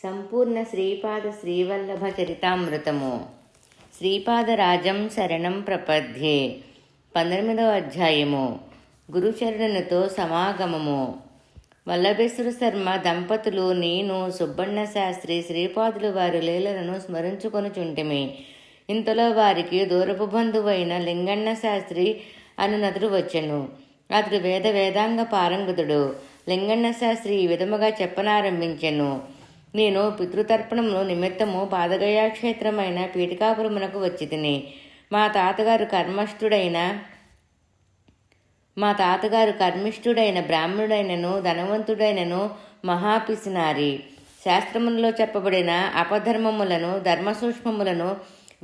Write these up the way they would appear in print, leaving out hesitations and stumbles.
సంపూర్ణ శ్రీపాద శ్రీవల్లభ చరితామృతము. శ్రీపాదరాజం శరణం ప్రపద్యే. 19వ అధ్యాయము. గురుచరణునితో సమాగమము. వల్లభేశ్వర శర్మ దంపతులు నేను సుబ్బన్న శాస్త్రి శ్రీపాదులు వారి లీలలను స్మరించుకొనుచుంటిమి. ఇంతలో వారికి దూరపు బంధువైన లింగన్న శాస్త్రి అనునతుడు వచ్చెను. అతడు వేదాంగ పారంగతుడు. లింగన్న శాస్త్రి ఈ విధముగా చెప్పనారంభించెను. నేను పితృతర్పణము నిమిత్తము పాదగయాక్షేత్రమైన పీఠికాపురమునకు వచ్చి తిని మా తాతగారు కర్మిష్ఠుడైన బ్రాహ్మణుడైనను ధనవంతుడైనను మహాపిసినారి. శాస్త్రములలో చెప్పబడిన అపధర్మములను ధర్మసూక్ష్మములను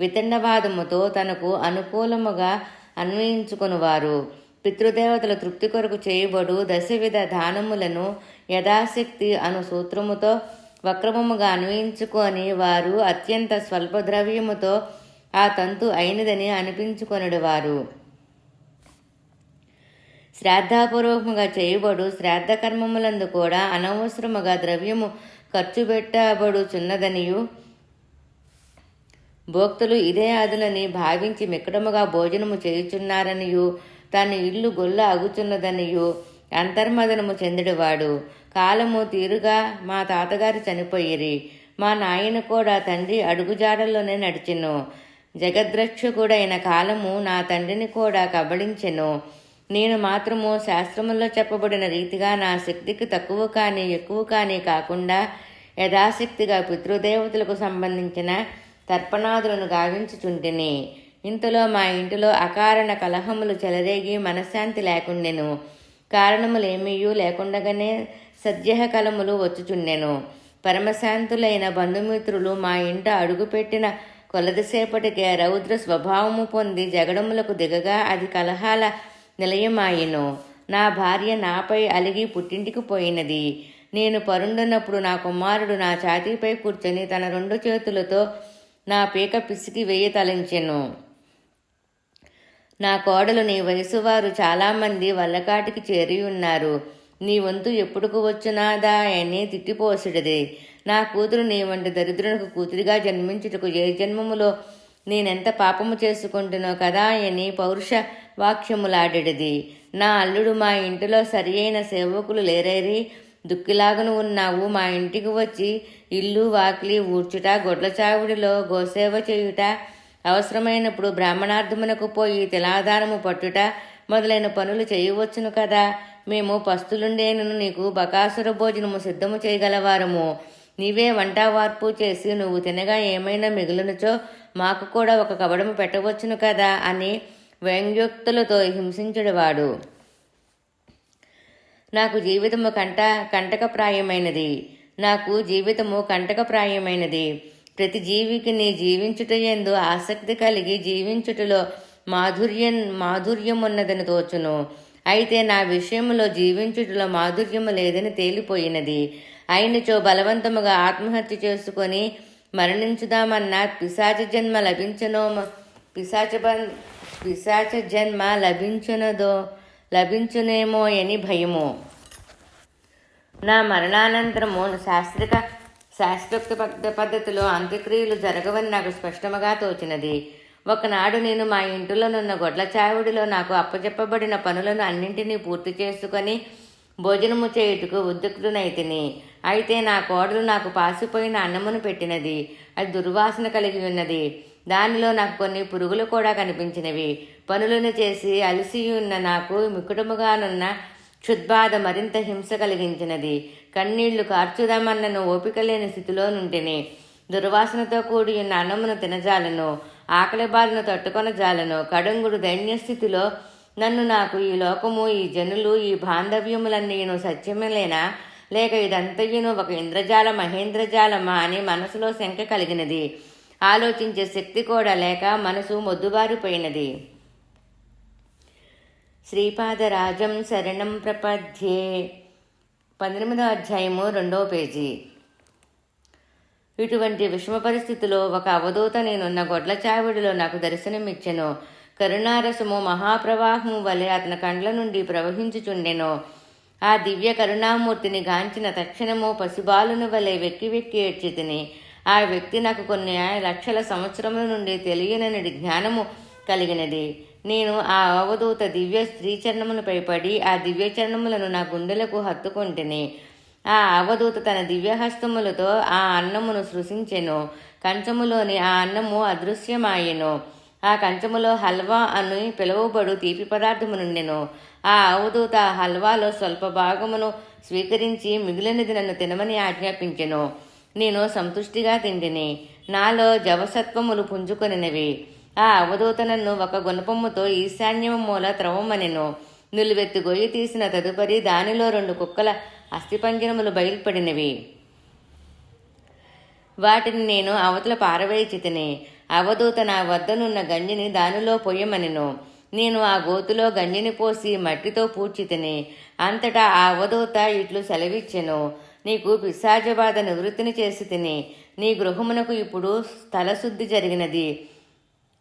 వితండవాదముతో తనకు అనుకూలముగా అన్వయించుకొనువారు. పితృదేవతల తృప్తి కొరకు చేయబడు దశవిధ దానములను యథాశక్తి అను సూత్రముతో వక్రమముగా అన్వయించుకొని వారు అత్యంత స్వల్ప ద్రవ్యముతో ఆ తంతు అయినదని అనిపించుకొనడు వారు. శ్రాద్ధపూర్వకముగా చేయబడు శ్రాద్ధ కర్మములందు కూడా అనవసరముగా ద్రవ్యము ఖర్చు పెట్టబడుచున్నదనియు భోక్తులు ఇదే అదులని భావించి మిక్కడముగా భోజనము చేయుచున్నారనియు తన ఇల్లు గొల్ల అగుచున్నదనియు అంతర్మదనము చెందడివాడు. కాలము తీరుగా మా తాతగారు చనిపోయిరి. మా నాయన కూడా తండ్రి అడుగుజాడల్లోనే నడిచెను. జగద్రక్షకుడైన కాలము నా తండ్రిని కూడా కబళించెను. నేను మాత్రము శాస్త్రముల్లో చెప్పబడిన రీతిగా నా శక్తికి తక్కువ కానీ ఎక్కువ కానీ కాకుండా యథాశక్తిగా పితృదేవతలకు సంబంధించిన తర్పణాదులను గావించుచుంటిని. ఇంతలో మా ఇంటిలో అకారణ కలహములు చెలరేగి మనశ్శాంతి లేకుండెను. కారణములేమీయూ లేకుండగానే సద్యహ కలములు వచ్చుచుండెను. పరమశాంతులైన బంధుమిత్రులు మా ఇంట అడుగుపెట్టిన కొలదిసేపటికే రౌద్ర స్వభావము పొంది జగడములకు దిగగా అది కలహాల నిలయమాయెను. నా భార్య నాపై అలిగి పుట్టింటికి పోయినది. నేను పరుండున్నప్పుడు నా కుమారుడు నా ఛాతీపై కూర్చొని తన 2 చేతులతో నా పీక పిసికి వేయ తలంచెను. నా కోడలు నీ వయసువారు చాలామంది వల్లకాటికి చేరి ఉన్నారు. నీ వంతు ఎప్పుడుకు వచ్చునాదా అని తిట్టిపోసుడిది. నా కూతురు నీ వంటి దరిద్రునికి కూతురిగా జన్మించుటకు ఏ జన్మములో నేనెంత పాపము చేసుకుంటునో కదా అని పౌరుష వాక్యములాడెడిది. నా అల్లుడు మా ఇంటిలో సరి అయిన సేవకులు లేరేరి దుక్కిలాగను ఉన్నావు. మా ఇంటికి వచ్చి ఇల్లు వాకిలి ఊడ్చుట, గొడ్ల చావిడిలో గోసేవ చేయుట, అవసరమైనప్పుడు బ్రాహ్మణార్థమునకు పోయి తిలాదానము పట్టుట మొదలైన పనులు చేయవచ్చును కదా. మేము పస్తులుండేను నీకు బకాసుర భోజనము సిద్ధము చేయగలవారము. నీవే వంట వార్పు చేసి నువ్వు తినగా ఏమైనా మిగులునుచో మాకు కూడా ఒక కబడము పెట్టవచ్చును కదా అని వ్యంగ్యోక్తులతో హింసించుడువాడు. నాకు జీవితము కంటకప్రాయమైనది. ప్రతి జీవికి నీ జీవించుటయందు ఆసక్తి కలిగి జీవించుటలో మాధుర్యమున్నదని తోచును. అయితే నా విషయములో జీవించుటలో మాధుర్యము లేదని తేలిపోయినది. అయినచో బలవంతముగా ఆత్మహత్య చేసుకొని మరణించుదామన్న పిశాచ జన్మ లభించునేమో అని భయము. నా మరణానంతరము శాస్త్రోక్త పద్ధతిలో అంత్యక్రియలు జరగవని నాకు స్పష్టముగా తోచినది. ఒకనాడు నేను మా ఇంటిలోనున్న గొడ్ల చావిడిలో నాకు అప్పచెప్పబడిన పనులను అన్నింటినీ పూర్తి చేసుకొని భోజనము చేయుటకు ఉద్యుక్తునైతిని. అయితే నా కోడలు నాకు పాసిపోయిన అన్నమును పెట్టినది. అది దుర్వాసన కలిగి ఉన్నది. దానిలో నాకు కొన్ని పురుగులు కూడా కనిపించినవి. పనులను చేసి అలసియున్న నాకు మికుటముగానున్న క్షుద్బాధ మరింత హింస కలిగించినది. కన్నీళ్లు కార్చుదామన్నను ఓపిక లేని స్థితిలో నుంటిని. దుర్వాసనతో కూడి ఉన్న అన్నమును తినజాలను, ఆకలి బాధను తట్టుకొనజాలను. కడుంగుడు దైన్యస్థితిలో నాకు ఈ లోకము, ఈ జనులు, ఈ బాంధవ్యములన్నీను సత్యమేలేనా లేక ఇదంతయును ఒక ఇంద్రజాల మహేంద్రజాలమా అని మనసులో శంక కలిగినది. ఆలోచించే శక్తి కూడా లేక మనసు మొద్దుబారిపోయినది. శ్రీపాదరాజం శరణం ప్రపద్యే. 18వ అధ్యాయము 2వ పేజీ. ఇటువంటి విషమ పరిస్థితిలో ఒక అవధూత నేనున్న గొడ్ల చావిడిలో నాకు దర్శనమిచ్చెను. కరుణారసము మహాప్రవాహము వలె అతని కండ్ల నుండి ప్రవహించుచుండెను. ఆ దివ్య కరుణామూర్తిని గాంచిన తక్షణము పసిబాలుని వలె వెక్కి వెక్కి ఏడ్చితిని. ఆ వ్యక్తి నాకు కొన్ని లక్షల సంవత్సరముల నుండి తెలియనని జ్ఞానము కలిగినది. నేను ఆ అవధూత దివ్య స్త్రీచరణములపై పడి ఆ దివ్య చరణములను నా గుండెలకు హత్తుకొంటిని. ఆ అవధూత తన దివ్యహస్తములతో ఆ అన్నమును సృశించెను. కంచములోని ఆ అన్నము అదృశ్యమాయెను. ఆ కంచములో హల్వా అని పిలువబడు తీపి పదార్థము నుండెను. ఆ అవధూత హల్వాలో స్వల్ప భాగమును స్వీకరించి మిగిలినది నన్ను తినమని ఆజ్ఞాపించెను. నేను సంతుష్టిగా తింటిని. నాలో జవసత్వములు పుంజుకొనినవి. ఆ అవధూత నన్ను ఒక గుణపముతో ఈశాన్యము మూల త్రవమనెను. నిలువెత్తి గొయ్యి తీసిన తదుపరి దానిలో 2 కుక్కల అస్థిపంజరములు బయలుపడినవి. వాటిని నేను అవతల పారవేచితిని. అవధూత నా వద్దనున్న గంజిని దానిలో పొయ్యమనెను. నేను ఆ గోతులో గంజిని పోసి మట్టితో పూడ్చితిని. అంతటా ఆ అవధూత ఇట్లు సెలవిచ్చెను. నీకు పిశాచబాధ నివృత్తిని చేసి తిని. నీ గృహమునకు ఇప్పుడు స్థలశుద్ధి జరిగినది.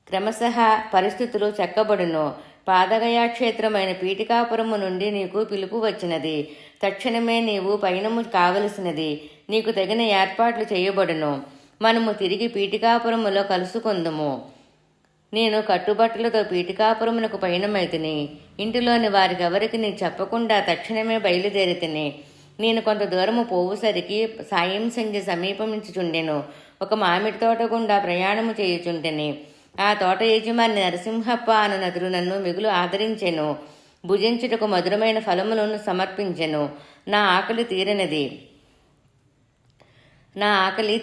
క్రమశః పరిస్థితులు చెక్కబడును. పాదగయాక్షేత్రమైన పీఠికాపురము నుండి నీకు పిలుపు వచ్చినది. తక్షణమే నీవు పయనము కావలసినది. నీకు తగిన ఏర్పాట్లు చేయబడును. మనము తిరిగి పీఠికాపురములో కలుసుకుందుము. నేను కట్టుబట్టలతో పీఠికాపురమునకు పయనమైతిని. ఇంటిలోని వారికెవరికి నీ చెప్పకుండా తక్షణమే బయలుదేరితిని. నేను కొంత దూరము పోవుసరికి సాయం సంధ్య సమీపమించుచుండెను. ఒక మామిడి తోట గుండా ప్రయాణము చేయుచుంటెని. ఆ తోట యజమాని నరసింహప్ప అనునదుడు నన్ను మిగులు ఆదరించెను. భుజించుటకు మధురమైన ఫలములను సమర్పించెను. నా ఆకలి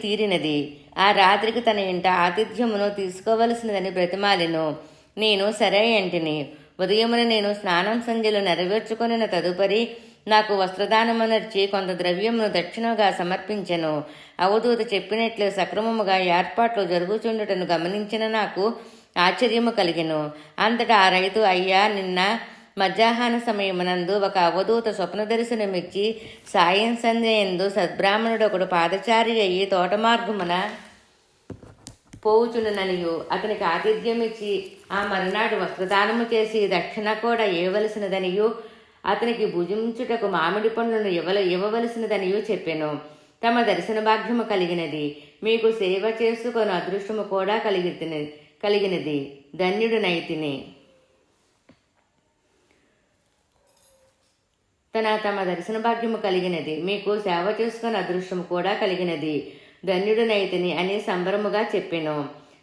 తీరినది. ఆ రాత్రికి తన ఇంట ఆతిథ్యమును తీసుకోవలసినదని బ్రతిమాలెను. నేను సరే అంటిని. ఉదయమున నేను స్నానం సంధ్యలు నెరవేర్చుకొనిన తదుపరి నాకు వస్త్రదానమనర్చి కొంత ద్రవ్యమును దక్షిణగా సమర్పించెను. అవధూత చెప్పినట్లు సక్రమముగా ఏర్పాట్లు జరుగుచుండుటను గమనించిన నాకు ఆశ్చర్యము కలిగెను. అంతటా ఆ రైతు, అయ్యా, నిన్న మధ్యాహ్న సమయమునందు ఒక అవధూత స్వప్న దర్శనమిచ్చి సాయం సంధ్యయందు సద్బ్రాహ్మణుడు ఒకడు పాదచారి అయ్యి తోట మార్గమున పోవుచున్నననియు అతనికి ఆతిథ్యమిచ్చి ఆ మరునాడు వస్త్రదానము చేసి దక్షిణ కూడా ఇవ్వవలసినదనియు అతనికి భుజించుటకు మామిడి పండ్లను ఇవ్వవలసినదనియు చెప్పెను. తమ దర్శన భాగ్యము కలిగినది. మీకు సేవ చేసుకొని అదృష్టము కూడా కలిగినది. ధన్యుడునైతిని. తమ దర్శన భాగ్యము కలిగినది. మీకు సేవ చేసుకుని అదృష్టము కూడా కలిగినది. ధన్యుడునైతిని అని సంబరముగా చెప్పెను.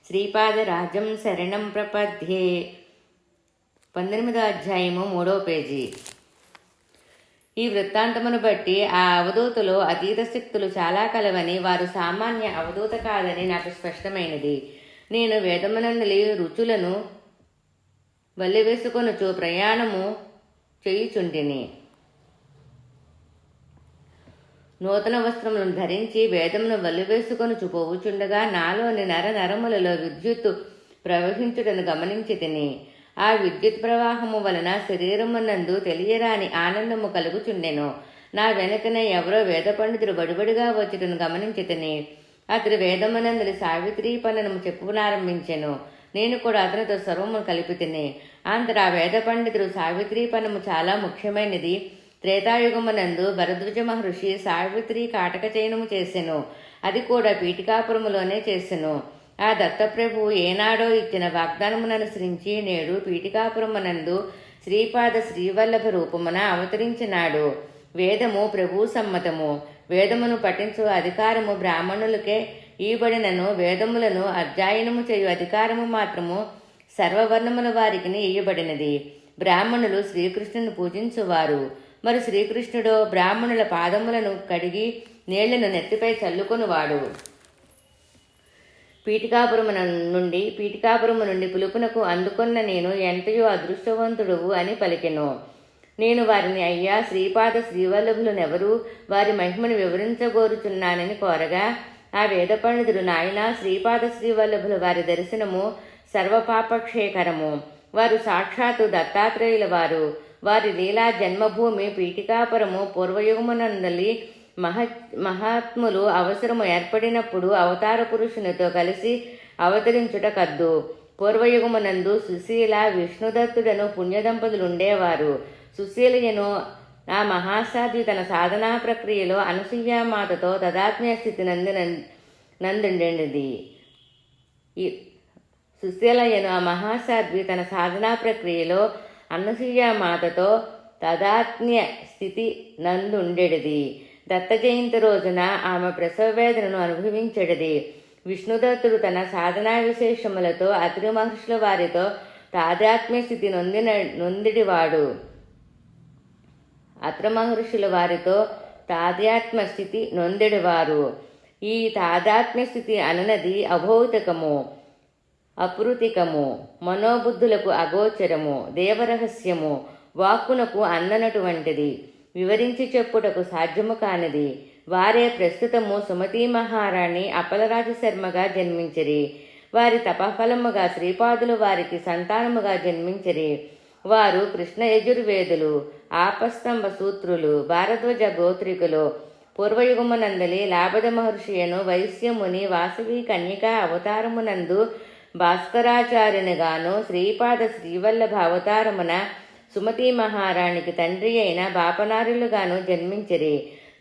శ్రీపాద రాజం శరణం ప్రపద్యే. 18వ అధ్యాయము 3వ పేజీ. ఈ వృత్తాంతమును బట్టి ఆ అవధూతలో అతీత శక్తులు చాలా కలవని, వారు సామాన్య అవధూత కాదని నాకు స్పష్టమైనది. నేను వేదమునందలి రుచులను వల్లివేసుకొనుచు ప్రయాణము చేయుచుంటిని. నూతన వస్త్రములను ధరించి వేదమును వల్లివేసుకొనుచు పోవుచుండగా నాలోని నరములలో విద్యుత్తు ప్రవహించుటను గమనించి తిని. ఆ విద్యుత్ ప్రవాహము వలన శరీరమునందు తెలియరాని ఆనందము కలుగుచుండెను. నా వెనకనే ఎవరో వేద పండితుడు బడిబడిగా వచ్చుటను గమనించి తిని. అతడు వేదమునందలి సావిత్రి పనులను చెప్పునారంభించెను. నేను కూడా అతనితో సర్వము కలిపి తిని. అంతటా వేద పండితుడు సావిత్రి పనము చాలా ముఖ్యమైనది. త్రేతాయుగమునందు భరద్వాజ మహర్షి సావిత్రి కాటక చయనము చేసెను. అది కూడా పీఠికాపురములోనే చేసెను. ఆ దత్తప్రభువు ఏనాడో ఇచ్చిన వాగ్దానముననుసరించి నేడు పీఠికాపురమునందు శ్రీపాద శ్రీవల్లభ రూపమున అవతరించినాడు. వేదము ప్రభు సమ్మతము. వేదమును పఠించు అధికారము బ్రాహ్మణులకే ఇయ్యబడినను వేదములను అధ్యయనము చేయు అధికారము మాత్రము సర్వవర్ణముల వారికి ఇయ్యబడినది. బ్రాహ్మణులు శ్రీకృష్ణుని పూజించువారు. మరి శ్రీకృష్ణుడు బ్రాహ్మణుల పాదములను కడిగి నీళ్లను నెత్తిపై చల్లుకొనువాడు. పీఠికాపురము నుండి పిలుపునకు అందుకొన్న నేను ఎంతయో అదృష్టవంతుడువు అని పలికెను. నేను వారిని, అయ్యా, శ్రీపాద శ్రీవల్లభులనెవరు, వారి మహిమను వివరించగోరుచున్నానని కోరగా ఆ వేద పండితుడు, నాయన, శ్రీపాద శ్రీవల్లభుల వారి దర్శనము సర్వపాపక్షేకరము. వారు సాక్షాత్తు దత్తాత్రేయుల వారు. వారి లీలా జన్మభూమి పీఠికాపురము. పూర్వయుగమునందలి మహాత్ములు అవసరము ఏర్పడినప్పుడు అవతార పురుషునితో కలిసి అవతరించుట కద్దు. పూర్వయుగమునందు సుశీల విష్ణుదత్తుడను పుణ్యదంపతులు ఉండేవారు. సుశీలయను ఆ మహాసాధ్వి తన సాధనా ప్రక్రియలో అనసూయామాతతో తదాత్మ్య స్థితి నందుండేది. ఈ సుశీలయ్యను ఆ మహాసాధ్వి తన సాధనా ప్రక్రియలో అనసూయామాతతో తదాత్మ్య స్థితి నందుండెడిది. దత్త జయంతి రోజున ఆమె ప్రసవ వేదనను అనుభవించెడిది. విష్ణుదత్తుడు తన సాధనా విశేషములతో అత్రి మహర్షుల వారితో తాదాత్మ్య స్థితి నొందిడివాడు. అత్రి మహర్షుల వారితో తాదాత్మ్య స్థితి నొందిడివారు. ఈ తాదాత్మ్య స్థితి అనునది అభౌతికము, అపృతికము, మనోబుద్ధులకు అగోచరము, దేవరహస్యము, వాక్కునకు అందనటువంటిది, వివరించి చెప్పుటకు సాధ్యము కానిది. వారే ప్రస్తుతము సుమతీ మహారాణి అప్పలరాజు శర్మగా జన్మించిరి. వారి తపఫలముగా శ్రీపాదులు వారికి సంతానముగా జన్మించిరి. వారు కృష్ణ యజుర్వేదులు, ఆపస్తంభ సూత్రులు, భారద్వాజ గోత్రికులు. పూర్వయుగమునందలి లాభద మహర్షియను వైశ్యముని వాసవి కన్యకా అవతారమునందు భాస్కరాచార్యునిగాను, శ్రీపాద శ్రీవల్లభ అవతారమున సుమతీ మహారాణికి తండ్రి అయిన బాపనారులుగాను జన్మించిరి.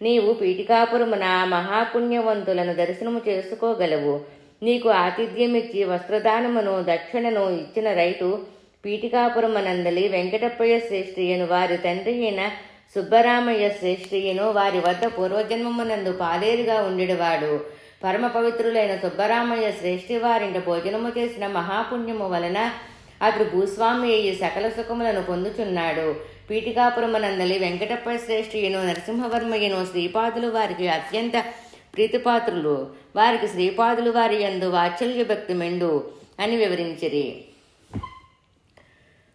నీవు పీఠికాపురమున మహాపుణ్యవంతులను దర్శనము చేసుకోగలవు. నీకు ఆతిథ్యమిచ్చి వస్త్రదానమును దక్షిణను ఇచ్చిన రైతు పీఠికాపురమునందలి వెంకటప్పయ్య శ్రేష్ఠియను, వారి తండ్రి అయిన సుబ్బరామయ్య శ్రేష్ఠియను వారి వద్ద పూర్వజన్మమునందు పాలేరుగా ఉండేవాడు. పరమ పవిత్రులైన సుబ్బరామయ్య శ్రేష్ఠి వారింట భోజనము చేసిన మహాపుణ్యము వలన అతడు భూస్వామి అయ్యి సకల సుఖములను పొందుచున్నాడు. పీఠికాపురమునందలి వెంకటప్ప శ్రేష్ఠియను నరసింహవర్మయ్యను శ్రీపాదులు వారికి అత్యంత ప్రీతిపాత్రులు. వారికి శ్రీపాదులు వారి యందు వాత్సల్య భక్తి మెండు అని వివరించిరి.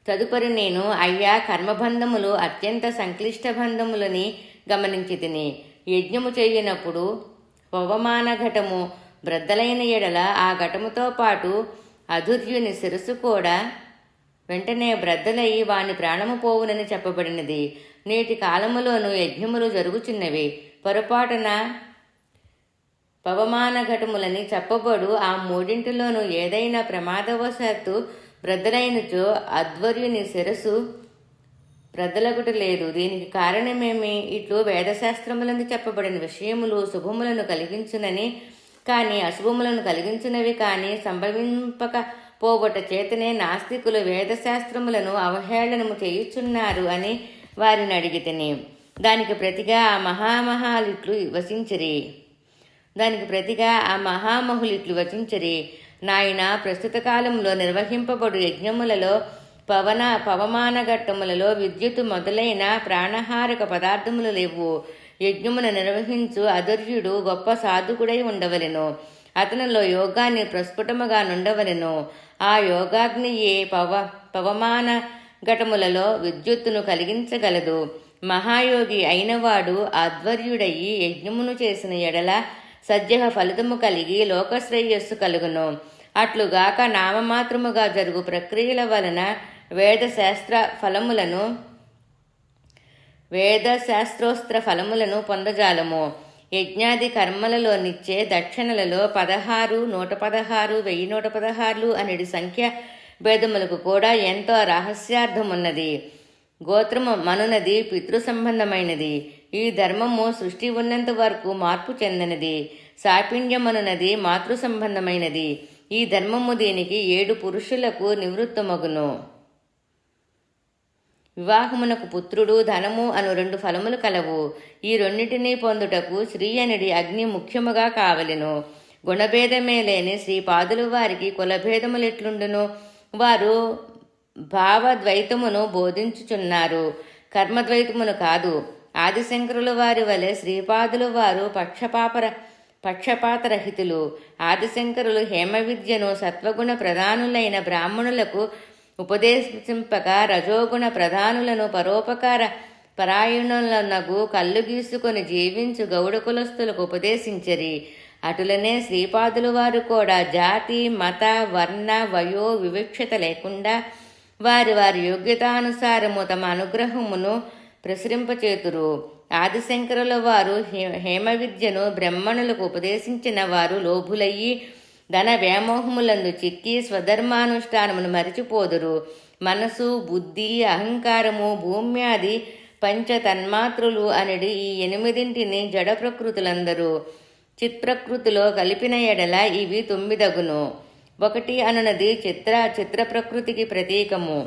తదుపరి నేను అయ్యా కర్మబంధములు అత్యంత సంక్లిష్ట బంధములని గమనించి తిని. యజ్ఞము చేయనప్పుడు పవమాన ఘటము బ్రద్దలైన ఎడల ఆ ఘటముతో పాటు అధుర్యుని శిరస్సు కూడా వెంటనే బ్రద్దలయ్యి వాని ప్రాణము పోవునని చెప్పబడినది. నేటి కాలములోనూ యజ్ఞములు జరుగుచున్నవి. పొరపాటున పవమాన ఘటములని చెప్పబడు ఆ మూడింటిలోనూ ఏదైనా ప్రమాదవశాత్తు బ్రద్దలైనచో అధ్వర్యుని శిరస్సు బ్రద్దలగుట లేదు. దీనికి కారణమేమి? ఇట్లు వేదశాస్త్రములందు చెప్పబడిన విషయములు శుభములను కలిగించునని కానీ అశుభములను కలిగించునవి కానీ సంభవింపక పోగొట్ట చేతనే నాస్తికులు వేదశాస్త్రములను అవహేళనము చేయుచున్నారు అని వారిని అడిగితేనే దానికి ప్రతిగా ఆ మహామహులిట్లు వచించిరి. నాయన, ప్రస్తుత కాలంలో నిర్వహింపబడు యజ్ఞములలో పవమాన ఘట్టములలో విద్యుత్తు మొదలైన ప్రాణహారక పదార్థములు లేవు. యజ్ఞమును నిర్వహించు అధర్యుడు గొప్ప సాధకుడై ఉండవలెను. అతనిలో యోగాన్ని ప్రస్ఫుటముగా నుండవలెను. ఆ యోగాగ్నియే పవమాన ఘటములలో విద్యుత్తును కలిగించగలదు. మహాయోగి అయినవాడు అధ్వర్యుడయి యజ్ఞమును చేసిన ఎడల సద్య ఫలితము కలిగి లోకశ్రేయస్సు కలుగును. అట్లుగాక నామమాత్రముగా జరుగు ప్రక్రియల వలన వేదశాస్త్రోస్త్ర ఫలములను పొందజాలము. యజ్ఞాది కర్మలలో నిచ్చే దక్షిణలలో 16, 116, 1116 అనేది సంఖ్య భేదములకు కూడా ఎంతో రహస్యార్థమున్నది. గోత్రము మనునది పితృ సంబంధమైనది. ఈ ధర్మము సృష్టి ఉన్నంత వరకు మార్పు చెందినది. సాపిండ్యమనునది మాతృ సంబంధమైనది. ఈ ధర్మము దీనికి 7 పురుషులకు నివృత్తమగును. వివాహమునకు పుత్రుడు, ధనము అను 2 ఫలములు కలవు. ఈ రెండింటినీ పొందుటకు శ్రీ అనేది అగ్ని ముఖ్యముగా కావలెను. గుణభేదమే లేని శ్రీపాదులు వారికి కులభేదములెట్లుండును? వారు భావద్వైతమును బోధించుచున్నారు, కర్మద్వైతమును కాదు. ఆదిశంకరుల వారి వలె శ్రీపాదులు వారు పక్షపాతరహితులు. ఆదిశంకరులు హేమ విద్యను సత్వగుణ ప్రధానులైన బ్రాహ్మణులకు ఉపదేశింపక రజోగుణ ప్రధానులను పరోపకార పరాయణులనగు కళ్ళు గీసుకొని జీవించు గౌడ కులస్తులకు ఉపదేశించరి. అటులనే శ్రీపాదులు వారు కూడా జాతి, మత, వర్ణ, వయో వివక్షత లేకుండా వారి వారి యోగ్యతానుసారము తమ అనుగ్రహమును ప్రసరింపచేతురు. ఆదిశంకరుల వారు హేమ విద్యను బ్రహ్మణులకు ఉపదేశించిన వారు లోభులయ్యి ధన వ్యామోహములందు చిక్కి స్వధర్మానుష్ఠానమును మరిచిపోదురు. మనసు, బుద్ధి, అహంకారము, భూమ్యాది పంచతన్మాత్రులు అనేది ఈ 8 జడ ప్రకృతులందరూ చిత్ప్రకృతిలో కలిపిన ఎడల ఇవి 9 1 అనునది చిత్ర ప్రకృతికి ప్రతీకము.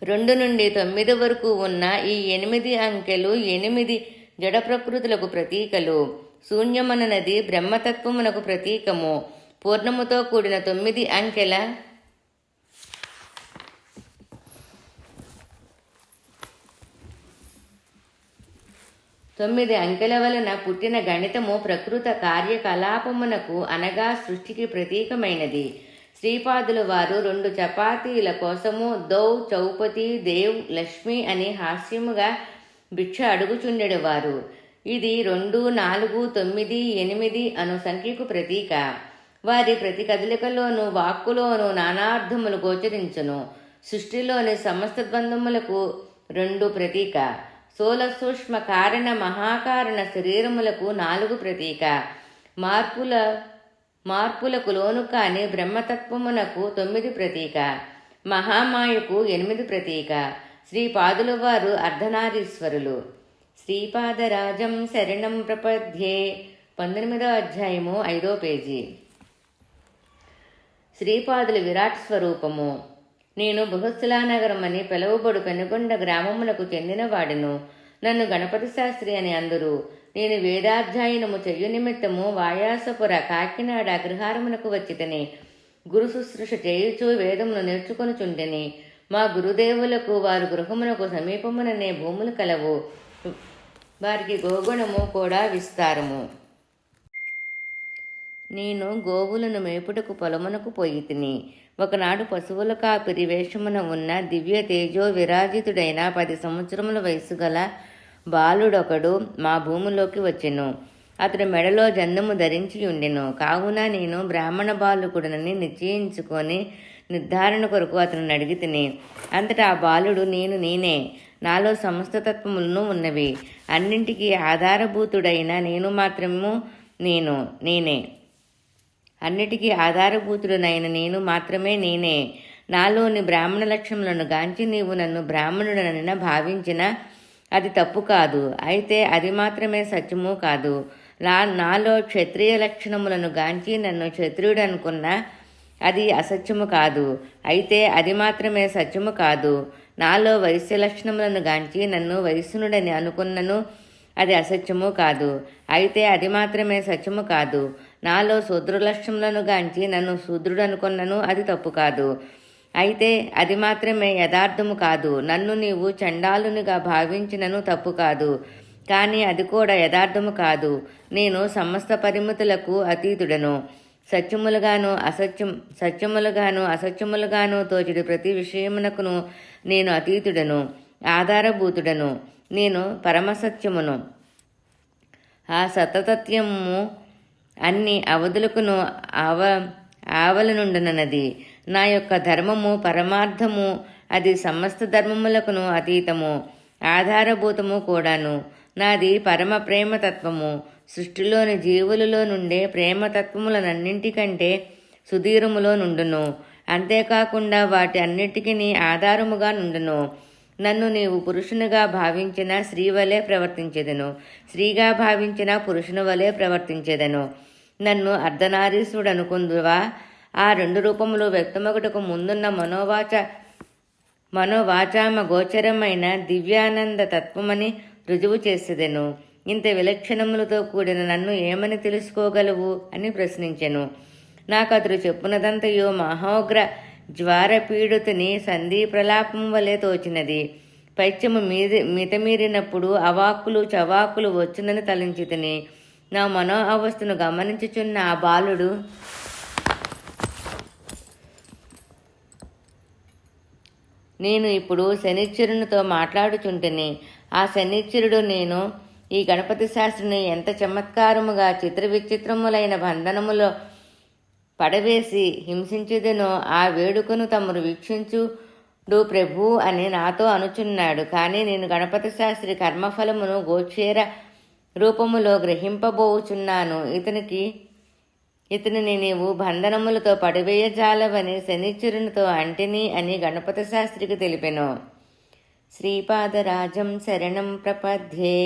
2 నుండి 9 వరకు ఉన్న ఈ 8 అంకెలు 8 జడ ప్రకృతులకు ప్రతీకలు. శూన్యమనునది బ్రహ్మతత్వమునకు ప్రతీకము. పూర్ణముతో కూడిన 9 అంకెల వలన పుట్టిన గణితము ప్రకృత కార్యకలాపమునకు అనగా సృష్టికి ప్రతీకమైనది. శ్రీపాదుల వారు 2 చపాతీల కోసము దౌ చౌపతి దేవ్ లక్ష్మి అని హాస్యముగా భిక్ష అడుగుచుండెడువారు. ఇది 2, 4, 9, 8 అను సంఖ్యకు ప్రతీక. వారి ప్రతి కదలికలోనూ వాక్కులోనూ నానార్థములు గోచరించును. సృష్టిలోని సమస్త ద్వంద్వములకు 2 ప్రతీక. స్థూల సూక్ష్మ కారణ మహాకారణ శరీరములకు 4 ప్రతీక. మార్పులకు లోను కాని బ్రహ్మతత్వమునకు 9 ప్రతీక. మహామాయకు 8 ప్రతీక. శ్రీపాదుల వారు అర్ధనారీశ్వరులు. శ్రీపాదరాజం శరణం ప్రపద్యే 19వ అధ్యాయము 5వ పేజీ. శ్రీపాదుల విరాట్ స్వరూపము. నేను బృహత్శిలానగరం అని పిలువబడు పెనుగొండ గ్రామమునకు చెందినవాడును. నన్ను గణపతి శాస్త్రి అని అందరు. నేను వేదాధ్యయనము చెయ్యు నిమిత్తము వాయాసపుర కాకినాడ అగ్రహారమునకు వచ్చితని గురు శుశ్రూష చేయుచూ వేదమును నేర్చుకొనుచుంటిని. మా గురుదేవులకు వారు గృహమునకు సమీపముననే భూములు కలవు. వారికి గోగుణము కూడా విస్తారము. నేను గోవులను మేపుటకు పొలమునకు పోయి తిని. ఒకనాడు పశువుల కాపిరి వేషమున ఉన్న దివ్య తేజో విరాజితుడైన 10 సంవత్సరముల వయసు గల బాలుడొకడు మా భూమిలోకి వచ్చెను. అతడు మెడలో జందము ధరించి ఉండెను. కావున నేను బ్రాహ్మణ బాలుకుడనని నిశ్చయించుకొని నిర్ధారణ కొరకు అతను అడిగి తిని. అంతటా ఆ బాలుడు నేనే, నాలో సమస్త తత్వములను ఉన్నవి, అన్నింటికీ ఆధారభూతుడైన నేను మాత్రము నేనే, అన్నిటికీ ఆధారభూతుడనైన నేను మాత్రమే నేనే. నాలోని బ్రాహ్మణ లక్షణములను గాంచి నీవు నన్ను బ్రాహ్మణుడనని భావించిన అది తప్పు కాదు. అయితే అది మాత్రమే సత్యము కాదు. నాలో క్షత్రియ లక్షణములను గాంచి నన్ను క్షత్రియుడు అనుకున్నా అది అసత్యము కాదు. అయితే అది మాత్రమే సత్యము కాదు. నాలో వైశ్య లక్షణములను గాంచి నన్ను వైశ్యునుడని అనుకున్నను అది అసత్యము కాదు. అయితే అది మాత్రమే సత్యము కాదు. నాలో శూద్ర లక్షణములను గాంచి నన్ను శూద్రుడు అనుకున్నను అది తప్పు కాదు. అయితే అది మాత్రమే యథార్థము కాదు. నన్ను నీవు చండాలునిగా భావించినను తప్పు కాదు. కానీ అది కూడా యథార్థము కాదు. నేను సమస్త పరిమితులకు అతీతుడను. సత్యములుగాను అసత్యములుగాను తోచిడి ప్రతి విషయమునకును నేను అతీతుడను, ఆధారభూతుడను. నేను పరమసత్యమును. ఆ సతతత్యము అన్ని అవధులకును ఆవలనుండునన్నది. నా యొక్క ధర్మము పరమార్థము, అది సమస్త ధర్మములకును అతీతము, ఆధారభూతము కూడాను. నాది పరమ ప్రేమతత్వము. సృష్టిలోని జీవులలో నుండే ప్రేమతత్వములనన్నింటికంటే సుదీరములో నుండును. అంతేకాకుండా వాటి అన్నిటికీ ఆధారముగా నుండును. నన్ను నీవు పురుషునిగా భావించిన స్త్రీ వలె ప్రవర్తించెదను, స్త్రీగా భావించిన పురుషుని వలె ప్రవర్తించెదను. నన్ను అర్ధనారీశ్వరుడు అనుకుందువా? ఆ 2 రూపములు వ్యక్తమగుటకు ముందున్న మనోవాచామ గోచరమైన దివ్యానంద తత్వమని రుజువు చేసేదెను. ఇంత విలక్షణములతో కూడిన నన్ను ఏమని తెలుసుకోగలవు అని ప్రశ్నించెను. నాకు అతడు చెప్పునదంతయో మహోగ్ర జ్వారపీడితుని సంధి ప్రలాపం వలె తోచినది. పైత్యము మితమీరినప్పుడు అవాక్కులు చవాకులు వచ్చునని తలంచితిని. నా మనో అవస్థను గమనించుచున్న ఆ బాలుడు నేను ఇప్పుడు శనిశ్చరునితో మాట్లాడుచుంటిని. ఆ శనిశ్చరుడు నేను ఈ గణపతి శాస్త్రిని ఎంత చమత్కారముగా చిత్ర విచిత్రములైన బంధనములో పడవేసి హింసించుదనో ఆ వేడుకను తమరు వీక్షించుడు ప్రభు అని నాతో అనుచున్నాడు. కానీ నేను గణపతి శాస్త్రి కర్మఫలమును గోచర రూపములో గ్రహింపబోచున్నాను. ఇతనిని నీవు బంధనములతో పడివేయజాలవని శనిశ్చరునితో అంటిని అని గణపతి శాస్త్రికి తెలిపెను. శ్రీపాదరాజం శరణం ప్రపద్యే.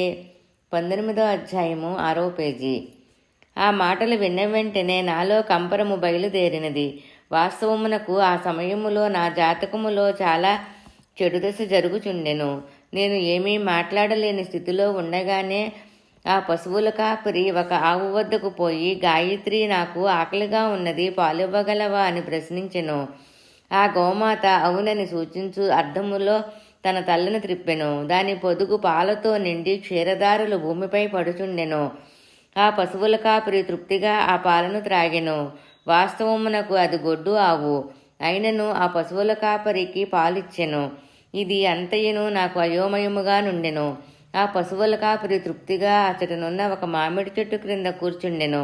19వ అధ్యాయము 6వ పేజీ. ఆ మాటలు విన్న వెంటనే నాలో కంపరము బయలుదేరినది. వాస్తవమునకు ఆ సమయములో నా జాతకములో చాలా చెడుదశ జరుగుచుండెను. నేను ఏమీ మాట్లాడలేని స్థితిలో ఉండగానే ఆ పశువుల కాపరి ఒక ఆవు వద్దకు పోయి, గాయత్రి, నాకు ఆకలిగా ఉన్నది, పాలివ్వగలవా అని ప్రశ్నించెను. ఆ గోమాత అవునని సూచించు అర్థములో తన తల్లిని త్రిప్పెను. దాని పొదుగు పాలతో నిండి క్షీరదారులు భూమిపై పడుచుండెను. ఆ పశువుల కాపరి తృప్తిగా ఆ పాలను త్రాగెను. వాస్తవమునకు అది గొడ్డు ఆవు అయినను ఆ పశువుల కాపరికి పాలిచ్చెను. ఇది అంతయును నాకు అయోమయముగా నుండెను. ఆ పశువుల కాపరి తృప్తిగా అతడునున్న ఒక మామిడి చెట్టు క్రింద కూర్చుండెను.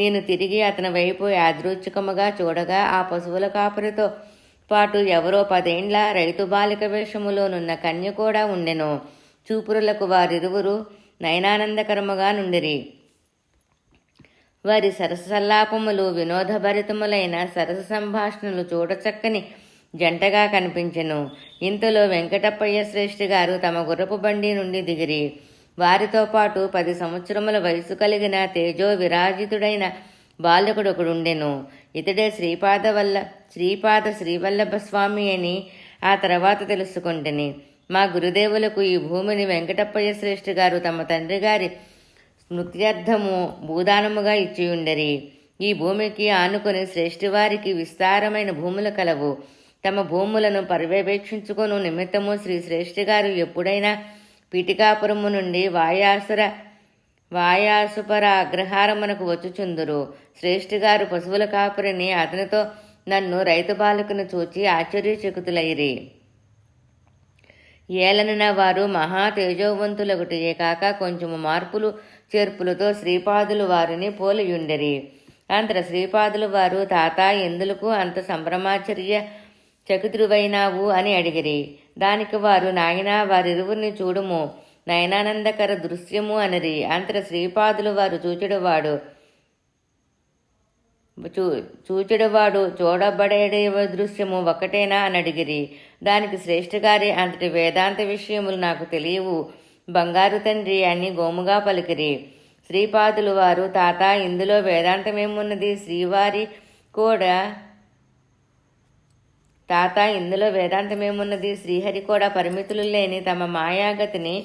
నేను తిరిగి అతని వైపు యాదృచ్ఛికముగా చూడగా ఆ పశువుల కాపరితో పాటు ఎవరో 10 ఏండ్ల రైతు బాలిక వేషములోనున్న కన్య కూడా ఉండెను. చూపురులకు వారిరువురు నయనానందకరముగా నుండిరి. వారి సరసల్లాపములు వినోదభరితములైన సరస సంభాషణలు చూడచక్కని జంటగా కనిపించెను. ఇంతలో వెంకటప్పయ్య శ్రేష్ఠి గారు తమ గుర్రపు బండి నుండి దిగిరి. వారితో పాటు 10 సంవత్సరముల వయసు కలిగిన తేజో విరాజితుడైన బాలకుడొకడుండెను. ఇతడే శ్రీపాద శ్రీవల్లభ స్వామి అని ఆ తర్వాత తెలుసుకుంటుని. మా గురుదేవులకు ఈ భూమిని వెంకటప్పయ్య శ్రేష్ఠి గారు తమ తండ్రి గారి స్మృత్యర్థము భూదానముగా ఇచ్చియుండరి. ఈ భూమికి ఆనుకొని శ్రేష్ఠివారికి విస్తారమైన భూములు కలవు. తమ భూములను పర్యవేక్షించుకొను నిమిత్తము శ్రీ శ్రేష్ఠి గారు ఎప్పుడైనా పీఠికాపురము నుండి వాయాసుపర అగ్రహారమునకు వచ్చుచుందురు. శ్రేష్ఠి గారు పశువుల కాపురిని అతనితో నన్ను రైతు బాలకును చూచి ఆశ్చర్యచకితులైరి. ఏలనన వారు మహా తేజోవంతులగుటయే కాక కొంచెము మార్పులు చేర్పులతో శ్రీపాదులు వారిని పోలియుండెరి. అంతర శ్రీపాదులు వారు, తాత, ఎందులకు అంత సంభ్రమాచర్య చకితురువైనావు అని అడిగిరి. దానికి వారు, నాయనా, వారిరువురిని చూడుము, నయనానందకర దృశ్యము అనిరి. అంతర శ్రీపాదులు వారు, చూచెడువాడు చూడబడే దృశ్యము ఒకటేనా అని అడిగిరి. దానికి శ్రేష్ఠి గారి, అంతటి వేదాంత విషయములు నాకు తెలియవు, బంగారు తండ్రి అని గోముగా పలికిరి. శ్రీపాదులు వారు, తాత, ఇందులో వేదాంతమేమున్నది? శ్రీవారి కూడా తాత ఇందులో వేదాంతమేమున్నది? శ్రీహరి కూడా పరిమితులు లేని తమ మాయాగతిని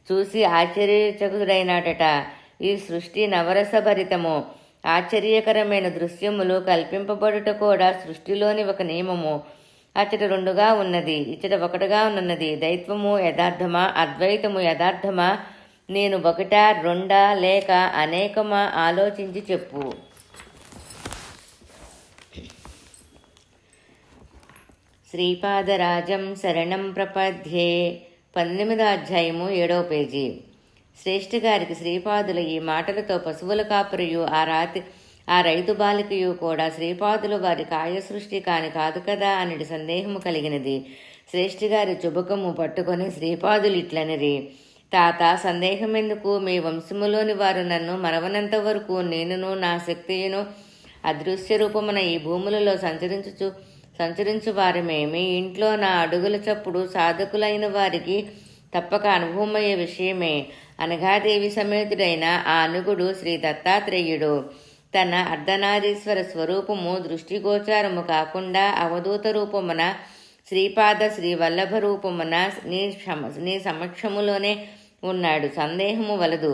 చూసి ఆశ్చర్యచకుడైనాడట. ఈ సృష్టి నవరసభరితము. ఆశ్చర్యకరమైన దృశ్యములు కల్పింపబడుట కూడా సృష్టిలోని ఒక నియమము. అచ్చట 2గా ఉన్నది, ఇచ్చట 1గా ఉన్నది. దైత్వము యథార్థమా, అద్వైతము యథార్థమా? నేను 1, 2 లేక అనేకమా? ఆలోచించి చెప్పు. శ్రీపాదరాజం శరణం ప్రపద్యే. 18వ అధ్యాయము 7వ పేజీ. శ్రేష్ఠి గారికి శ్రీపాదుల ఈ మాటలతో పశువుల కాపురియు ఆ రైతు బాలికయు కూడా శ్రీపాదులు వారి కాయ సృష్టి కాదు కదా అని సందేహము కలిగినది. శ్రేష్ఠి గారి చుబకము పట్టుకొని శ్రీపాదులు ఇట్లనిరి, తాత, సందేహమెందుకు? మీ వంశములోని వారు నన్ను మరవనంత వరకు నేనును నా శక్తియును అదృశ్య రూపమున ఈ భూములలో సంచరించు వారమే. మీ ఇంట్లో నా అడుగుల చప్పుడు సాధకులైన వారికి తప్పక అనుభవమయ్యే విషయమే. అనఘాదేవి సమేతుడైన ఆ అనుగుడు శ్రీ దత్తాత్రేయుడు తన అర్ధనారీశ్వర స్వరూపము దృష్టిగోచారము కాకుండా అవధూత రూపమున శ్రీపాద శ్రీవల్లభ రూపమున నీ సమక్షములోనే ఉన్నాడు. సందేహము వలదు.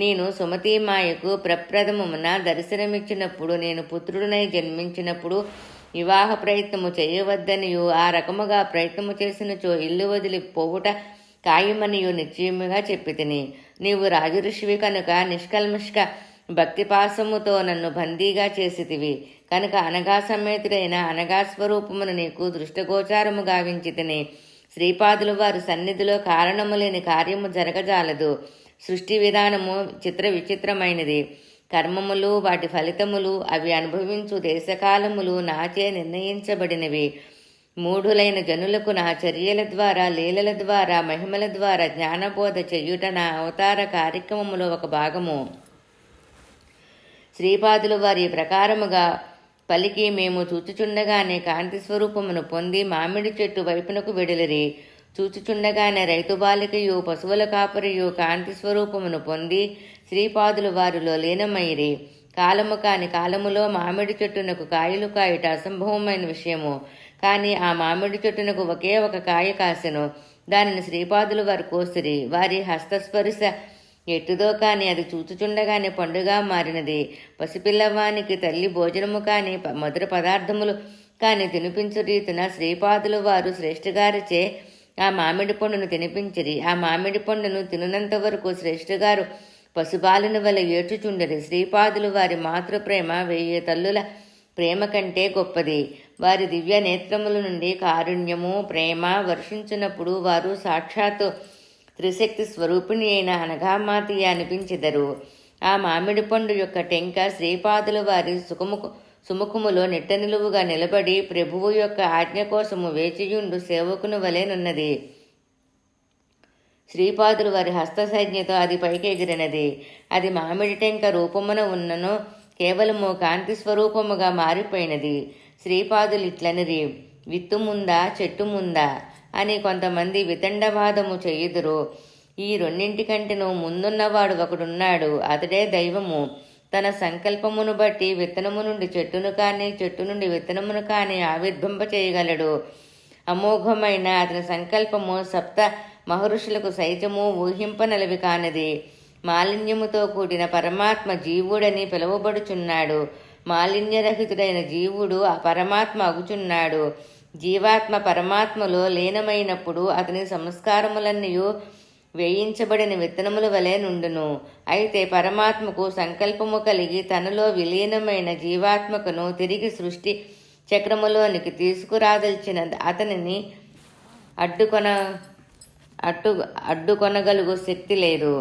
నేను సుమతీమాయకు ప్రప్రథమమున దర్శనమిచ్చినప్పుడు, నేను పుత్రుడినై జన్మించినప్పుడు వివాహ ప్రయత్నము చేయవద్దనియు, ఆ రకముగా ప్రయత్నము చేసినచో ఇల్లు వదిలి పోవుట ఖాయమనియు నిశ్చయముగా చెప్పితిని. నీవు రాజఋషివి కనుక నిష్కల్మష్క భక్తిపాసముతో నన్ను బందీగా చేసితివి కనుక అనగా సమేతుడైన అనగా స్వరూపమును నీకు దృష్టగోచారము గావించితిని. శ్రీపాదులు వారు సన్నిధిలో కారణము లేని కార్యము జరగజాలదు. సృష్టి విధానము విచిత్రమైనది. కర్మములు, వాటి ఫలితములు, అవి అనుభవించు దేశకాలములు నాచే నిర్ణయించబడినవి. మూఢులైన జనులకు నా చర్యల ద్వారా, లీలల ద్వారా, మహిమల ద్వారా జ్ఞానబోధ చెయ్యుట నా అవతార కార్యక్రమములో ఒక భాగము. శ్రీపాదులు వారి ప్రకారముగా పలికి మేము చూచుచుండగానే కాంతి స్వరూపమును పొంది మామిడి చెట్టు వైపునకు వెడిలిరి. చూచుచుండగానే రైతు బాలికయు పశువుల కాపరియు కాంతి స్వరూపమును పొంది శ్రీపాదులు వారిలో లీనమైరి. కాలము కాని కాలములో మామిడి చెట్టునకు కాయలు కాయట అసంభవమైన విషయము. కానీ ఆ మామిడి చెట్టునకు ఒకే ఒక కాయ కాసెను. దానిని శ్రీపాదులు వారు కోసిరి. వారి హస్తస్పర్శ ఎట్టుదో కాని అది చూచుచుండగానే పండుగ మారినది. పసిపిల్లవానికి తల్లి భోజనము కాని మధుర పదార్థములు కాని తినిపించు రీతిన శ్రీపాదులు వారు శ్రేష్ఠగారిచే ఆ మామిడి పండును తినిపించిరి. ఆ మామిడి పండును తినునంత వరకు శ్రేష్ఠగారు పశుబాలుని వల్ల ఏడ్చుచుండరి. శ్రీపాదులు వారి మాతృప్రేమ 1000 తల్లుల ప్రేమ కంటే గొప్పది. వారి దివ్య నేత్రముల నుండి కారుణ్యము ప్రేమ వర్షించినప్పుడు వారు సాక్షాత్తు త్రిశక్తి స్వరూపిణి అయిన అనఘామాతి అనిపించెదరు. ఆ మామిడి పండు యొక్క టెంక శ్రీపాదుల వారి సుముఖములో నిట్ట నిలువుగా నిలబడి ప్రభువు యొక్క ఆజ్ఞ కోసము వేచియుండు సేవకుని వలెనున్నది. శ్రీపాదులు వారి హస్తసైజ్ఞతో అది పైకి ఎగిరినది. అది మామిడి టెంక రూపమున ఉన్నను కేవలము కాంతి స్వరూపముగా మారిపోయినది. శ్రీపాదులు ఇట్లనిరి, విత్తు ముందా చెట్టు ముందా అని కొంతమంది వితండవాదము చేయుదురు. ఈ రెండింటికంటేనూ ముందున్నవాడు ఒకడున్నాడు, అతడే దైవము. తన సంకల్పమును బట్టి విత్తనము నుండి చెట్టును కానీ చెట్టు నుండి విత్తనమును కానీ ఆవిర్భింప చేయగలడు. అమోఘమైన అతని సంకల్పము సప్త మహర్షులకు సైతము ఊహింపనలవి కానిది. మాలిన్యముతో కూడిన పరమాత్మ జీవుడని పిలువబడుచున్నాడు. మాలిన్యరహితుడైన జీవుడు ఆ పరమాత్మ అగుచున్నాడు. జీవాత్మ పరమాత్మలో లీనమైనప్పుడు అతని సంస్కారములన్నీ వేయించబడిన విత్తనముల వలె నుండును. అయితే పరమాత్మకు సంకల్పము కలిగి తనలో విలీనమైన జీవాత్మకును తిరిగి సృష్టి చక్రములోనికి తీసుకురాదల్చిన అతనిని అడ్డుకొనగలుగు శక్తి లేదు.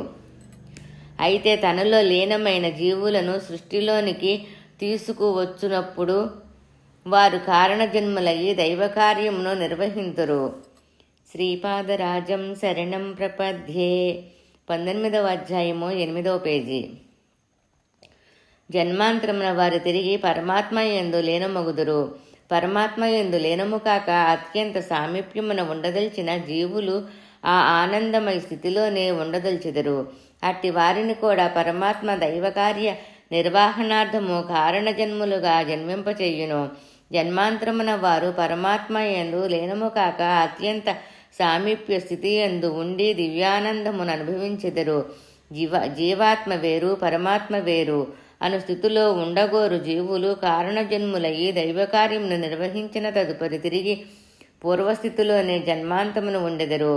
అయితే తనలో లీనమైన జీవులను సృష్టిలోనికి తీసుకువచ్చునప్పుడు వారు కారణజన్ములయ్యి దైవకార్యమును నిర్వహింతురు. శ్రీపాదరాజం శరణం ప్రపద్యే. 19వ అధ్యాయము 8వ పేజీ. జన్మాంతరమున వారు తిరిగి పరమాత్మ యందు లీనమగుదురు. పరమాత్మ యందు లీనము కాక అత్యంత సామీప్యమున ఉండదలిచిన జీవులు ఆ ఆనందమయ స్థితిలోనే ఉండదలిచెదరు. అట్టి వారిని కూడా పరమాత్మ దైవకార్య నిర్వహణార్థము కారణజన్ములుగా జన్మింపచేయును. జన్మాంతరమున వారు పరమాత్మ యందు లీనము కాక అత్యంత సామీప్య స్థితి యందు ఉండి దివ్యానందమును అనుభవించెదరు. జీవాత్మ వేరు పరమాత్మ వేరు అను స్థితిలో ఉండగోరు జీవులు కారణజన్ములయ్యి దైవకార్యమును నిర్వహించిన తదుపరి తిరిగి పూర్వస్థితిలోనే జన్మాంతమును ఉండెదరు.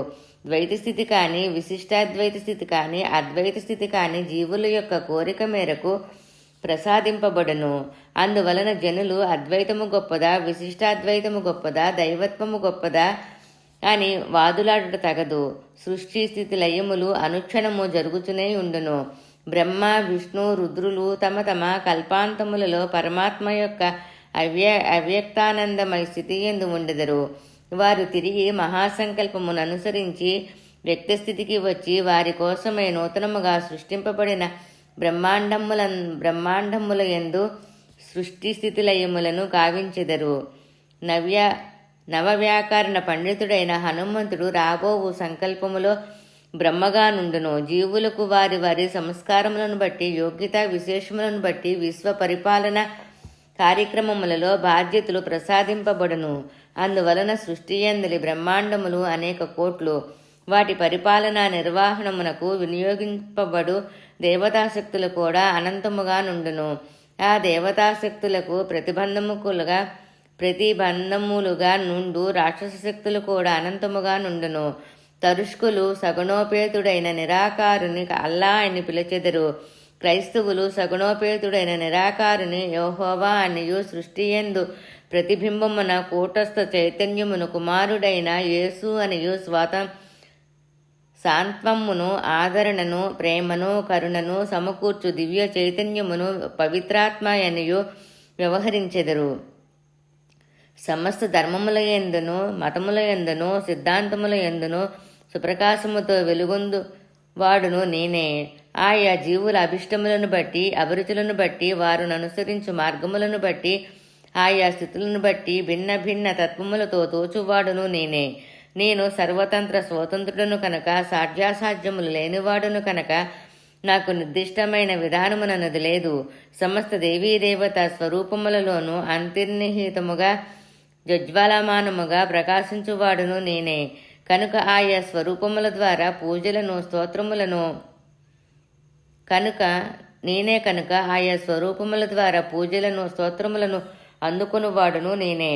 ద్వైత స్థితి కానీ విశిష్టాద్వైత స్థితి కానీ అద్వైత స్థితి కానీ జీవుల యొక్క కోరిక మేరకు ప్రసాదింపబడును. అందువలన జనులు అద్వైతము గొప్పదా విశిష్టాద్వైతము గొప్పదా దైవత్వము గొప్పదా అని వాదులాడుట తగదు. సృష్టి స్థితి లయములు అనుక్షణము జరుగుతూనే ఉండును. బ్రహ్మ విష్ణు రుద్రులు తమ తమ కల్పాంతములలో పరమాత్మ యొక్క అవ్యక్తానందమయ స్థితి యందు ఉండెదరు. వారు తిరిగి మహాసంకల్పమును అనుసరించి వ్యక్తస్థితికి వచ్చి వారి కోసమే నూతనముగా సృష్టింపబడిన బ్రహ్మాండముల యందు సృష్టి స్థితి లయములను గావించెదరు. నవవ్యాకరణ పండితుడైన హనుమంతుడు రాబోవు సంకల్పములో బ్రహ్మగా నుండును. జీవులకు వారి వారి సంస్కారములను బట్టి యోగ్యతా విశేషములను బట్టి విశ్వ పరిపాలన కార్యక్రమములలో బాధ్యతలు ప్రసాదింపబడును. అందువలన సృష్టి యందలి బ్రహ్మాండములు అనేక కోట్లు. వాటి పరిపాలనా నిర్వహణమునకు వినియోగింపబడు దేవతాశక్తులు కూడా అనంతముగా నుండును. ఆ దేవతాశక్తులకు ప్రతిబంధములుగా నుండు రాక్షస శక్తులు కూడా అనంతముగా నుండును. తరుష్కులు సగుణోపేతుడైన నిరాకారుని అల్లా అని పిలిచెదరు. క్రైస్తవులు సగుణోపేతుడైన నిరాకారుని యెహోవా అనియు సృష్టియందు ప్రతిబింబమున కూటస్థ చైతన్యమును కుమారుడైన యేసు అనియు సాంత్వమును ఆదరణను ప్రేమను కరుణను సమకూర్చు దివ్య చైతన్యమును పవిత్రాత్మ అనియు వ్యవహరించెదరు. సమస్త ధర్మముల యందును మతముల యందును సిద్ధాంతముల యందును సుప్రకాశముతో వెలుగొందు వాడును నేనే. ఆయా జీవుల అభిష్టములను బట్టి అభిరుచులను బట్టి వారు అనుసరించు మార్గములను బట్టి ఆయా స్థితులను బట్టి భిన్న భిన్న తత్వములతో తోచువాడును నేనే. నేను సర్వతంత్ర స్వతంత్రుడును కనుక, సాధ్యాసాధ్యములు లేనివాడును కనుక, నాకు నిర్దిష్టమైన విధానమునన్నది లేదు. సమస్త దేవీదేవత స్వరూపములలోనూ అంతర్నిహితముగా జజ్వాలమానముగా ప్రకాశించువాడును నేనే. కనుక ఆయా స్వరూపముల ద్వారా పూజలను స్తోత్రములను కనుక ఆయా స్వరూపముల ద్వారా పూజలను స్తోత్రములను అందుకునివాడును నేనే.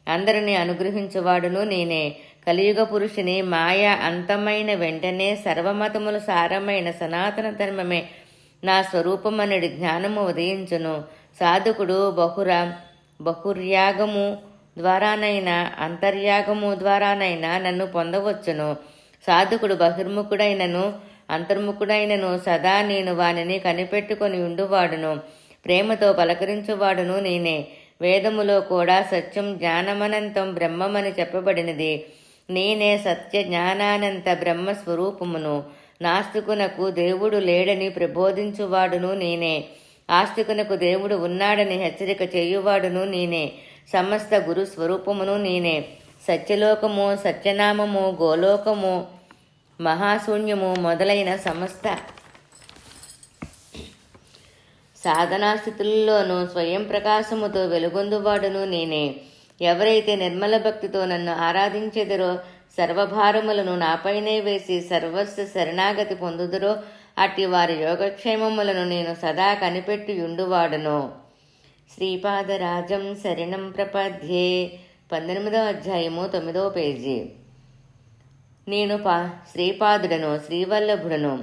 అందరినీ అనుగ్రహించువాడును నేనే. కలియుగ పురుషుని మాయ అంతమైన వెంటనే సర్వమతముల సారమైన సనాతన ధర్మమే నా స్వరూపమనడి జ్ఞానము ఉదయించును. సాధకుడు బహుర్యాగము ద్వారానైనా అంతర్యాగము ద్వారానైనా నన్ను పొందవచ్చును. సాధకుడు బహిర్ముఖుడైనను అంతర్ముఖుడైనను సదా నేను వానిని కనిపెట్టుకొని ఉండువాడును. ప్రేమతో పలకరించువాడును నేనే. వేదములో కూడా సత్యం జ్ఞానమనంతం బ్రహ్మమని చెప్పబడినది. నేనే సత్య జ్ఞానానంత బ్రహ్మస్వరూపమును. నాస్తికునకు దేవుడు లేడని ప్రబోధించువాడును నేనే. ఆస్తికునకు దేవుడు ఉన్నాడని హెచ్చరిక చేయువాడును నేనే. సమస్త గురు స్వరూపమును నేనే. సత్యలోకము, సత్యనామము, గోలోకము, మహాశూన్యము మొదలైన సమస్త సాధనాస్థితుల్లోనూ స్వయం ప్రకాశముతో వెలుగొందువాడును నేనే. ఎవరైతే నిర్మల భక్తితో నన్ను ఆరాధించెదరో, సర్వభారములను నాపైనే వేసి సర్వస్వ శరణాగతి పొందుదురో, అట్టి వారి యోగక్షేమములను నేను సదా కనిపెట్టి ఉండువాడును. శ్రీపాదరాజం శరణం ప్రపద్యే. 18వ అధ్యాయము 9వ పేజీ. నేను శ్రీపాదుడను, శ్రీవల్లభుడను.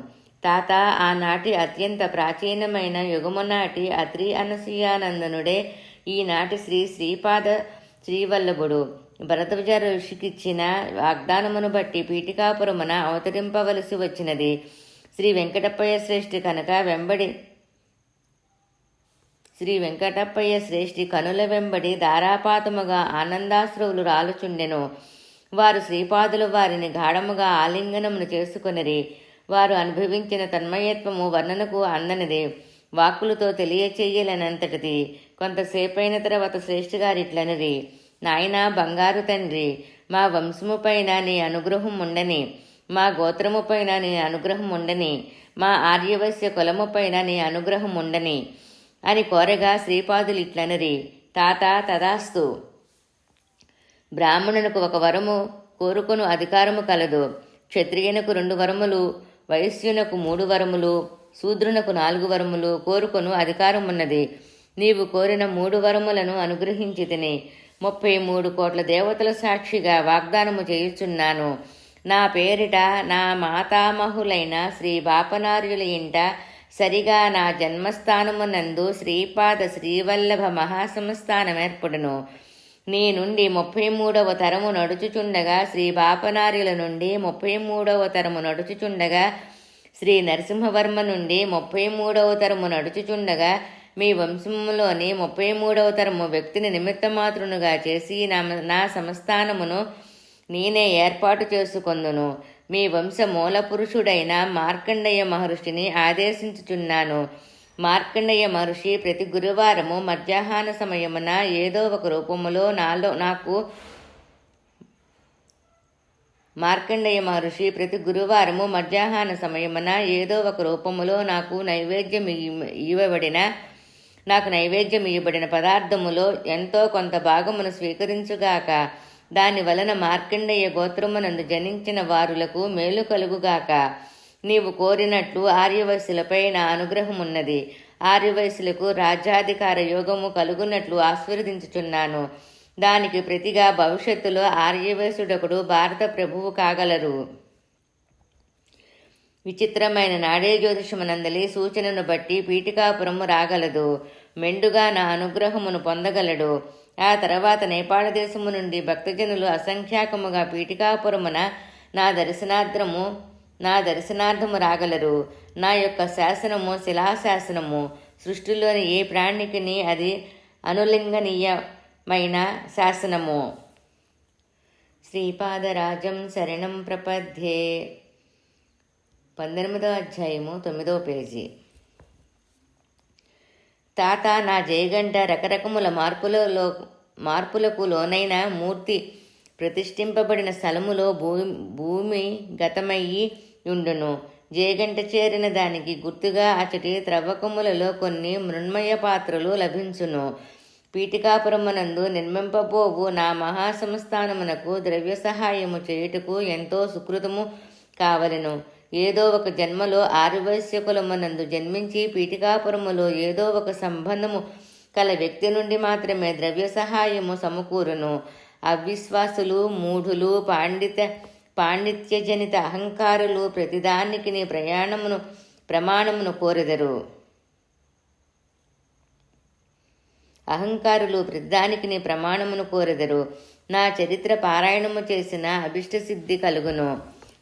తాత, ఆనాటి అత్యంత ప్రాచీనమైన యుగమునాటి అత్రి అనసూయానందనుడే ఈనాటి శ్రీపాద శ్రీవల్లభుడు. భరద్వాజ ఋషికిచ్చిన వాగ్దానమును బట్టి పీఠికాపురమున అవతరింపవలసి వచ్చినది. శ్రీ వెంకటప్పయ్య శ్రేష్ఠి కనుల వెంబడి ధారాపాతముగా ఆనందాశ్రువులు రాలుచుండెను. వారు శ్రీపాదులు వారిని గాఢముగా ఆలింగనమును చేసుకొనిరి. వారు అనుభవించిన తన్మయత్వము వర్ణనకు అందనిది, వాక్కులతో తెలియచేయలేనంతటిది. కొంతసేపైన తర్వాత శ్రేష్ఠిగారిట్లనిరి, నాయనా బంగారు తండ్రి, మా వంశము పైన నీ అనుగ్రహం ఉండని, మా గోత్రము పైన నీ అనుగ్రహం ఉండని, మా ఆర్యవశ్య కులము పైన నీ అనుగ్రహం ఉండని అని కోరగా శ్రీపాదులు ఇట్లనిరి, తాత తదాస్తు. బ్రాహ్మణునకు 1 వరము కోరుకొను అధికారము కలదు. క్షత్రియునకు 2 వరములు, వైశ్యునకు 3 వరములు, శూద్రునకు 4 వరములు కోరుకొను అధికారమున్నది. నీవు కోరిన 3 వరములను అనుగ్రహించి తిని 33 కోట్ల దేవతల సాక్షిగా వాగ్దానము చేయుచున్నాను. నా పేరిట నా మాతామహులైన శ్రీ బాపనార్యుల ఇంట సరిగా నా జన్మస్థానమునందు శ్రీపాద శ్రీవల్లభ మహాసంస్థానం ఏర్పడును. నీ నుండి 33వ తరము నడుచుచుండగా, శ్రీ బాపనార్యుల నుండి 33వ తరము నడుచుచుండగా, శ్రీ నరసింహవర్మ నుండి 33వ తరము నడుచుచుండగా, మీ వంశములోని 33వ తరము వ్యక్తిని నిమిత్తమాత్రునుగా చేసి నా సంస్థానమును నేనే ఏర్పాటు చేసుకొందును. మీ వంశ మూల పురుషుడైన మార్కండేయ మహర్షిని ఆదేశించుచున్నాను. మార్కండేయ మహర్షి ప్రతి గురువారము మధ్యాహ్న సమయమున ఏదో ఒక రూపములో నాకు నైవేద్యం ఇవ్వబడిన పదార్థములో ఎంతో కొంత భాగమును స్వీకరించుగాక. దాని వలన మార్కండేయ గోత్రమునందు జనించిన వారులకు మేలు కలుగుగాక. నీవు కోరినట్లు ఆర్యవైశ్యులపై నా అనుగ్రహమున్నది. ఆర్యవైశ్యులకు రాజ్యాధికార యోగము కలుగునట్లు ఆశీర్వదించుచున్నాను. దానికి ప్రతిగా భవిష్యత్తులో ఆర్యవైశ్యుడొకడు భారత ప్రభువు కాగలరు. విచిత్రమైన నాడే జ్యోతిషమునందలి సూచనను బట్టి పీఠికాపురము రాగలదు. మెండుగా నా అనుగ్రహమును పొందగలడు. ఆ తర్వాత నేపాళ దేశము నుండి భక్తజనులు అసంఖ్యాకముగా పీఠికాపురమున నా దర్శనార్థము రాగలరు. నా యొక్క శాసనము శిలాశాసనము. సృష్టిలోని ఏ ప్రాణికిని అది అనులింగనీయమైన శాసనము. శ్రీపాదరాజం శరణం ప్రపద్యే. 18వ అధ్యాయము 9వ పేజీ. తాత, నా జయగంట రకరకముల మార్పులకు లోనైన మూర్తి ప్రతిష్ఠింపబడిన స్థలములో భూమి గతమయ్యి ఉండును. జేగంట చేరిన దానికి గుర్తుగా అచటి త్రవ్వకములలో కొన్ని మృన్మయ పాత్రలు లభించును. పీఠికాపురమునందు నిర్మింపబోవు నా మహాసంస్థానమునకు ద్రవ్య సహాయము చేయుటకు ఎంతో సుకృతము కావలెను. ఏదో ఒక జన్మలో ఆర్యవైశ్యకులమునందు జన్మించి పీఠికాపురములో ఏదో ఒక సంబంధము కల వ్యక్తి నుండి మాత్రమే ద్రవ్య సహాయము సమకూరును. అవిశ్వాసులు, మూఢులు, పాండిత్యజనిత అహంకారులు ప్రతిదానికి ప్రమాణమును కోరెదరు. నా చరిత్ర పారాయణము చేసిన అభిష్టసిద్ధి కలుగును.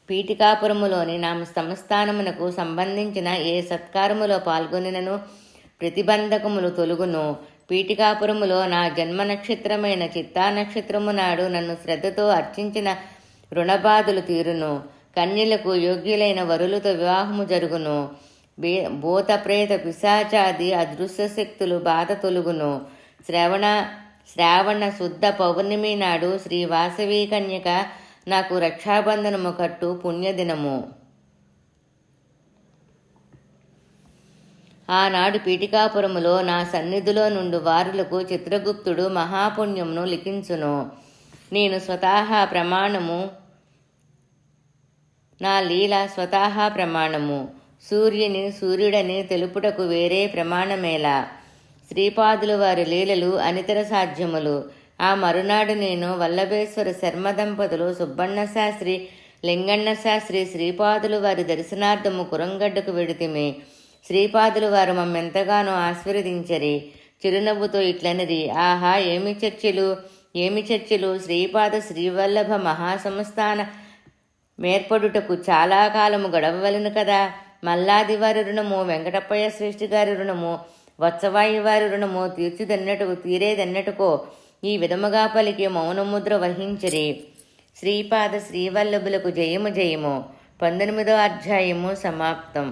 పీఠికాపురములోని నా సంస్థానమునకు సంబంధించిన ఏ సత్కారములో పాల్గొనినను ప్రతిబంధకములు తొలుగును. పీఠికాపురములో నా జన్మ నక్షత్రమైన చిత్తా నక్షత్రము నాడు నన్ను శ్రద్ధతో అర్చించిన రుణబాధలు తీరును. కన్యలకు యోగ్యులైన వరులతో వివాహము జరుగును. భూత ప్రేత పిశాచాది అదృశ్య శక్తులు బాధ తొలుగును. శ్రావణ శుద్ధ పౌర్ణమి నాడు శ్రీ వాసవి కన్యక నాకు రక్షాబంధనము కట్టు పుణ్యదినము. ఆనాడు పీఠికాపురములో నా సన్నిధిలో నుండి వారులకు చిత్రగుప్తుడు మహాపుణ్యమును లిఖించును. నేను స్వతహా ప్రమాణము, నా లీల స్వతహా ప్రమాణము. సూర్యుడని తెలుపుటకు వేరే ప్రమాణమేలా. శ్రీపాదులు వారి లీలలు అనితర సాధ్యములు. ఆ మరునాడు నేను వల్లభేశ్వర శర్మ దంపతులు, సుబ్బన్న శాస్త్రి, లింగన్న శాస్త్రి శ్రీపాదులు వారి దర్శనార్థము కురంగడ్డకు వెడితిమి. శ్రీపాదులు వారు మమ్మెంతగానో ఆశీర్వదించరి. చిరునవ్వుతో ఇట్లనిది, ఆహా ఏమి చర్చలు! శ్రీపాద శ్రీవల్లభ మహాసంస్థాన మేర్పడుటకు చాలా కాలము గడవవలను కదా. మల్లాది వారి రుణము, వెంకటప్పయ్య శ్రేష్ఠి గారి రుణము, వత్సవాయి వారి రుణము తీరేదన్నట్టుకో ఈ విధముగా పలికి మౌనముద్ర వహించరి. శ్రీపాద శ్రీవల్లభులకు జయము జయము. 19వ అధ్యాయము సమాప్తం.